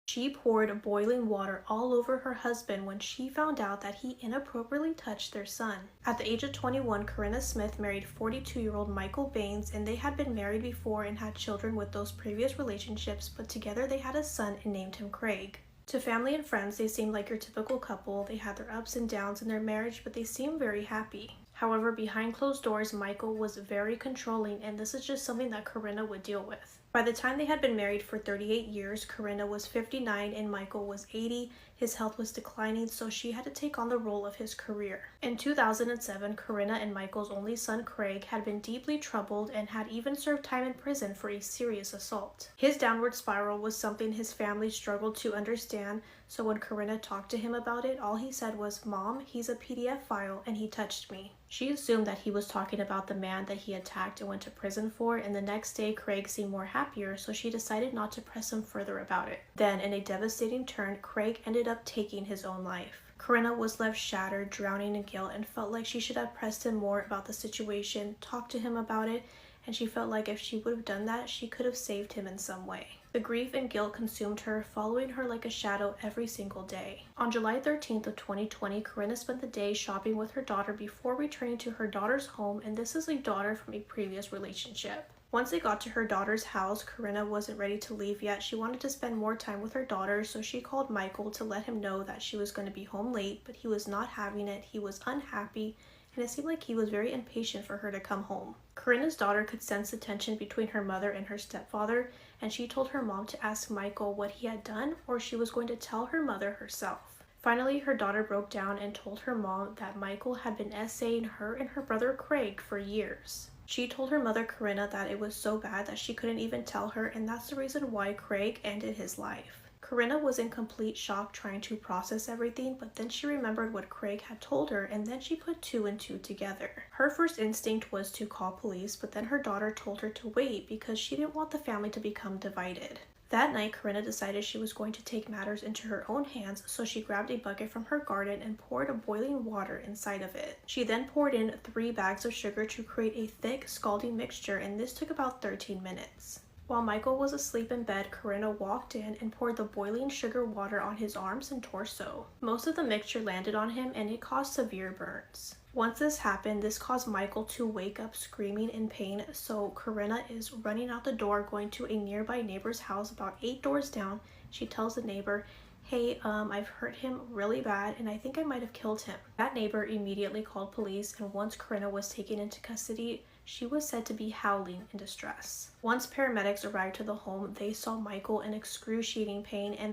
She poured boiling water all over her husband when she found out that he inappropriately touched their son. At the age of 21, Corinna Smith married 42-year-old Michael Baines, and they had been married before and had children with those previous relationships, but together they had a son and named him Craig. To family and friends, they seemed like your typical couple. They had their ups and downs in their marriage, but they seemed very happy. However, behind closed doors, Michael was very controlling, and this is just something that Corinna would deal with. By the time they had been married for 38 years, Corinna was 59 and Michael was 80. His health was declining, so she had to take on the role of his career. In 2007, Corinna and Michael's only son, Craig, had been deeply troubled and had even served time in prison for a serious assault. His downward spiral was something his family struggled to understand, so when Corinna talked to him about it, all he said was, "Mom, he's a PDF file and he touched me." She assumed that he was talking about the man that he attacked and went to prison for, and the next day Craig seemed more happier, so she decided not to press him further about it. Then, in a devastating turn, Craig ended up taking his own life. Corinna was left shattered, drowning in guilt, and felt like she should have pressed him more about the situation, talked to him about it, and she felt like if she would have done that, she could have saved him in some way. The grief and guilt consumed her, following her like a shadow every single day. On July 13th of 2020, Corinna spent the day shopping with her daughter before returning to her daughter's home, and this is a daughter from a previous relationship. Once they got to her daughter's house, Corinna wasn't ready to leave yet. She wanted to spend more time with her daughter, so she called Michael to let him know that she was going to be home late, but he was not having it. He was unhappy, and it seemed like he was very impatient for her to come home. Corinna's daughter could sense the tension between her mother and her stepfather, and she told her mom to ask Michael what he had done, or she was going to tell her mother herself. Finally, her daughter broke down and told her mom that Michael had been essaying her and her brother Craig for years. She told her mother Corinna that it was so bad that she couldn't even tell her, and that's the reason why Craig ended his life. Corinna was in complete shock trying to process everything, but then she remembered what Craig had told her, and then she put two and two together. Her first instinct was to call police, but then her daughter told her to wait because she didn't want the family to become divided. That night, Corinna decided she was going to take matters into her own hands, so she grabbed a bucket from her garden and poured boiling water inside of it. She then poured in 3 bags of sugar to create a thick, scalding mixture, and this took about 13 minutes. While Michael was asleep in bed, Corinna walked in and poured the boiling sugar water on his arms and torso. Most of the mixture landed on him and it caused severe burns. Once this happened, this caused Michael to wake up screaming in pain, so Corinna is running out the door, going to a nearby neighbor's house about 8 doors down. She tells the neighbor, "Hey, I've hurt him really bad and I think I might have killed him." That neighbor immediately called police, and once Corinna was taken into custody, she was said to be howling in distress. Once paramedics arrived to the home, they saw Michael in excruciating pain, and